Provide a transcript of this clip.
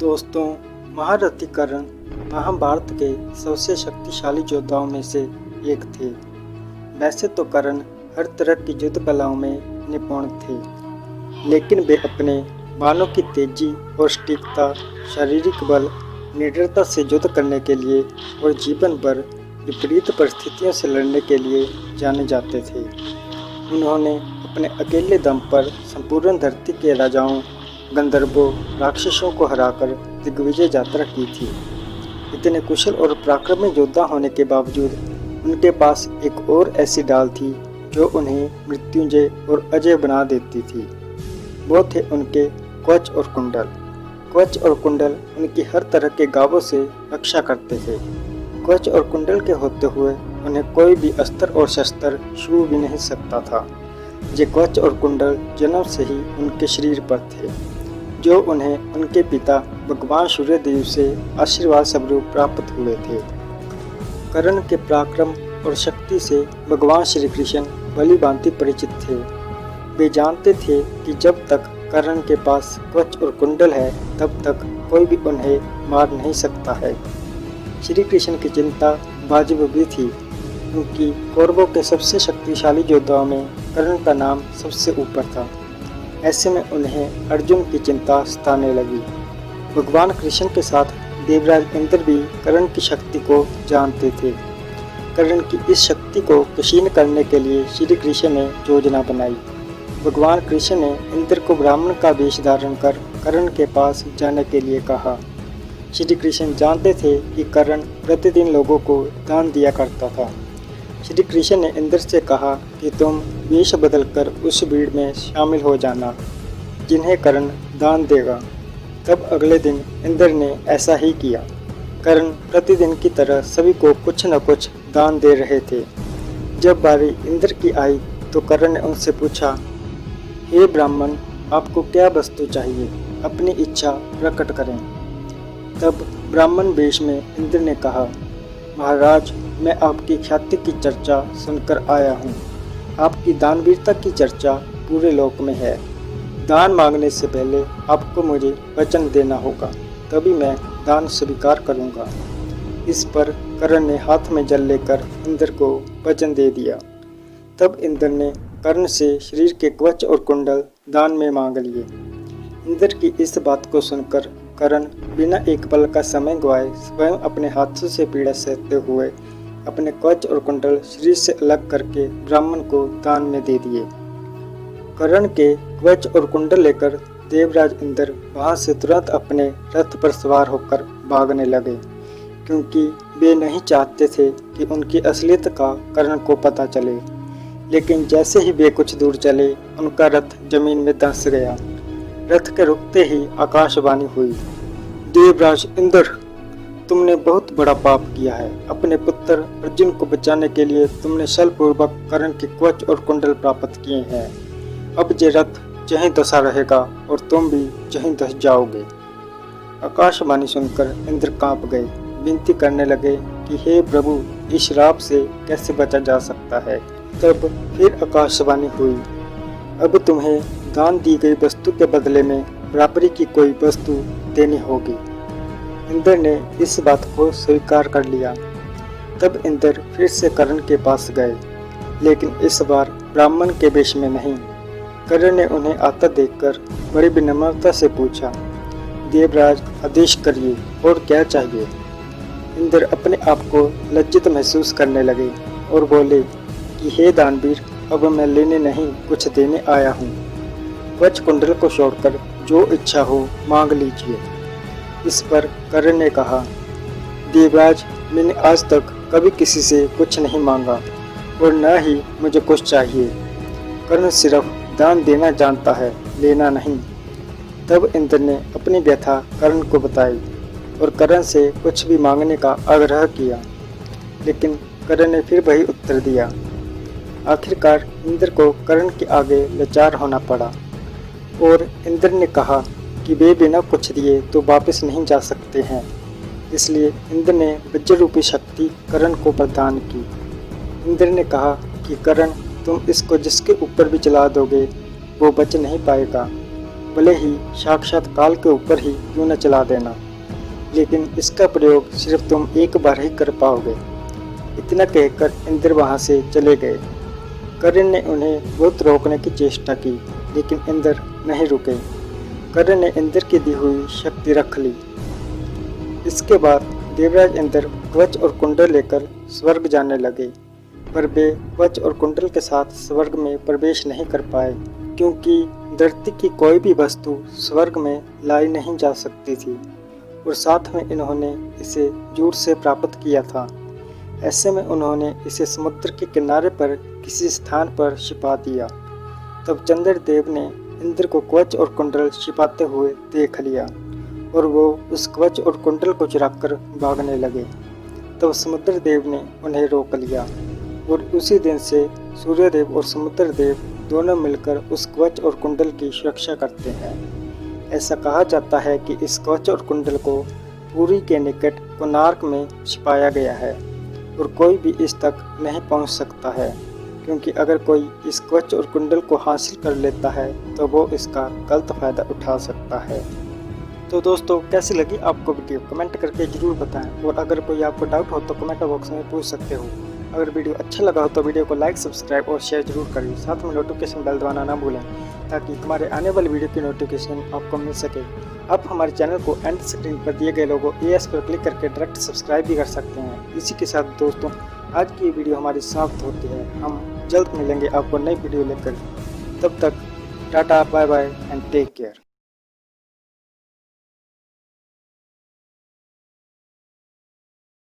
दोस्तों, महारथी कर्ण महाभारत के सबसे शक्तिशाली योद्धाओं में से एक थे। वैसे तो कर्ण हर तरह की युद्ध कलाओं में निपुण थे, लेकिन वे अपने बाणों की तेजी और सटीकता, शारीरिक बल, निडरता से युद्ध करने के लिए और जीवन भर विपरीत परिस्थितियों से लड़ने के लिए जाने जाते थे। उन्होंने अपने अकेले दम पर संपूर्ण धरती के राजाओं, गंधर्वों, राक्षसों को हराकर दिग्विजय यात्रा की थी। इतने कुशल और पराक्रमी योद्धा होने के बावजूद उनके पास एक और ऐसी डाल थी जो उन्हें मृत्युंजय और अजय बना देती थी। वो थे उनके कवच और कुंडल। कवच और कुंडल उनकी हर तरह के घावों से रक्षा करते थे। कवच और कुंडल के होते हुए उन्हें कोई भी अस्त्र और शस्त्र छू भी नहीं सकता था। ये कवच और कुंडल जन्म से ही उनके शरीर पर थे, जो उन्हें उनके पिता भगवान सूर्यदेव से आशीर्वाद स्वरूप प्राप्त हुए थे। कर्ण के पराक्रम और शक्ति से भगवान श्री कृष्ण भली भांति परिचित थे। वे जानते थे कि जब तक कर्ण के पास कवच और कुंडल है, तब तक कोई भी उन्हें मार नहीं सकता है। श्री कृष्ण की चिंता वाजिब भी थी, क्योंकि कौरवों के सबसे शक्तिशाली योद्धाओं में कर्ण का नाम सबसे ऊपर था। ऐसे में उन्हें अर्जुन की चिंता सताने लगी। भगवान कृष्ण के साथ देवराज इंद्र भी कर्ण की शक्ति को जानते थे। कर्ण की इस शक्ति को क्षीण करने के लिए श्री कृष्ण ने योजना बनाई। भगवान कृष्ण ने इंद्र को ब्राह्मण का वेश धारण कर कर्ण के पास जाने के लिए कहा। श्री कृष्ण जानते थे कि कर्ण प्रतिदिन लोगों को दान दिया करता था। श्री कृष्ण ने इंद्र से कहा कि तुम वेश बदलकर उस भीड़ में शामिल हो जाना जिन्हें कर्ण दान देगा। तब अगले दिन इंद्र ने ऐसा ही किया। कर्ण प्रतिदिन की तरह सभी को कुछ न कुछ दान दे रहे थे। जब बारी इंद्र की आई तो कर्ण ने उनसे पूछा, हे ब्राह्मण, आपको क्या वस्तु चाहिए? अपनी इच्छा प्रकट करें। तब ब्राह्मण वेश में इंद्र ने कहा, महाराज, मैं आपकी ख्याति की चर्चा सुनकर आया हूँ। आपकी दानवीरता की चर्चा पूरे लोक में है। दान मांगने से पहले आपको मुझे वचन देना होगा, तभी मैं दान स्वीकार करूँगा। इस पर कर्ण ने हाथ में जल लेकर इंद्र को वचन दे दिया। तब इंद्र ने कर्ण से शरीर के कवच और कुंडल दान में मांग लिए। इंद्र की इस बात को सुनकर कर्ण बिना एक पल का समय गवाए स्वयं अपने हाथों से पीड़ा सहते हुए अपने कवच और कुंडल शरीर से अलग करके ब्राह्मण को दान में दे दिए। कर्ण के कवच और कुंडल लेकर देवराज इंद्र वहां से तुरंत अपने रथ पर सवार होकर भागने लगे, क्योंकि वे नहीं चाहते थे कि उनकी असलियत का कर्ण को पता चले। लेकिन जैसे ही वे कुछ दूर चले, उनका रथ जमीन में धंस गया। रथ के रुकते ही आकाशवाणी हुई, देवराज इंद्र, तुमने बहुत बड़ा पाप किया है। अपने पुत्र अर्जुन को बचाने के लिए तुमने छलपूर्वक कर्ण के कवच और कुंडल प्राप्त किए हैं। अब ये रथ जहीं दशा रहेगा और तुम भी जहीं दस जाओगे। आकाशवाणी सुनकर इंद्र कांप गए, विनती करने लगे कि हे प्रभु, इस श्राप से कैसे बचा जा सकता है। तब फिर आकाशवाणी हुई, अब तुम्हें दान दी गई वस्तु के बदले में बराबरी की कोई वस्तु देनी होगी। इंद्र ने इस बात को स्वीकार कर लिया। तब इंद्र फिर से कर्ण के पास गए, लेकिन इस बार ब्राह्मण के वेश में नहीं। कर्ण ने उन्हें आता देखकर बड़ी विनम्रता से पूछा, देवराज, आदेश करिए, और क्या चाहिए? इंद्र अपने आप को लज्जित महसूस करने लगे और बोले कि हे दानवीर, अब मैं लेने नहीं, कुछ देने आया हूँ। कवच कुंडल को छोड़कर जो इच्छा हो मांग लीजिए। इस पर कर्ण ने कहा, देवराज, मैंने आज तक कभी किसी से कुछ नहीं मांगा और न ही मुझे कुछ चाहिए। कर्ण सिर्फ दान देना जानता है, लेना नहीं। तब इंद्र ने अपनी व्यथा कर्ण को बताई और कर्ण से कुछ भी मांगने का आग्रह किया, लेकिन कर्ण ने फिर वही उत्तर दिया। आखिरकार इंद्र को कर्ण के आगे लाचार होना पड़ा और इंद्र ने कहा कि वे बिना कुछ दिए तो वापस नहीं जा सकते हैं। इसलिए इंद्र ने वज्र रूपी शक्ति कर्ण को प्रदान की। इंद्र ने कहा कि कर्ण, तुम इसको जिसके ऊपर भी चला दोगे वो बच नहीं पाएगा। भले ही साक्षात काल के ऊपर ही क्यों न चला देना, लेकिन इसका प्रयोग सिर्फ तुम एक बार ही कर पाओगे। इतना कहकर इंद्र वहां से चले गए। कर्ण ने उन्हें बहुत रोकने की चेष्टा की, लेकिन इंद्र नहीं रुके। कर्ण ने इंद्र की दी हुई शक्ति रख ली। इसके बाद देवराज इंद्र कवच और कुंडल लेकर स्वर्ग जाने लगे, पर वे कवच और कुंडल के साथ स्वर्ग में प्रवेश नहीं कर पाए, क्योंकि धरती की कोई भी वस्तु स्वर्ग में लाई नहीं जा सकती थी और साथ में इन्होंने इसे जूट से प्राप्त किया था। ऐसे में उन्होंने इसे समुद्र के किनारे पर किसी स्थान पर छिपा दिया। तब चंद्रदेव ने इंद्र को कवच और कुंडल छिपाते हुए देख लिया और वो उस कवच और कुंडल को चुराकर भागने लगे। तब समुद्रदेव ने उन्हें रोक लिया और उसी दिन से सूर्यदेव और समुद्रदेव दोनों मिलकर उस कवच और कुंडल की सुरक्षा करते हैं। ऐसा कहा जाता है कि इस कवच और कुंडल को पुरी के निकट कोणार्क में छिपाया गया है और कोई भी इस तक नहीं पहुंच सकता है, क्योंकि अगर कोई इस कवच और कुंडल को हासिल कर लेता है तो वो इसका गलत फायदा उठा सकता है। तो दोस्तों, कैसी लगी आपको वीडियो कमेंट करके जरूर बताएं, और अगर कोई आपको डाउट हो तो कमेंट बॉक्स में पूछ सकते हो। अगर वीडियो अच्छा लगा हो तो वीडियो को लाइक, सब्सक्राइब और शेयर जरूर करिए। साथ में नोटिफिकेशन बेल दबाना ना भूलें, ताकि हमारे आने वाली वीडियो की नोटिफिकेशन आपको मिल सके। आप हमारे चैनल को एंड स्क्रीन पर दिए गए लोगो ES पर क्लिक करके डायरेक्ट सब्सक्राइब भी कर सकते हैं। इसी के साथ दोस्तों, आज की वीडियो हमारी समाप्त होती है। हम जल्द मिलेंगे आपको नई वीडियो लेकर। तब तक टाटा, bye bye and take care.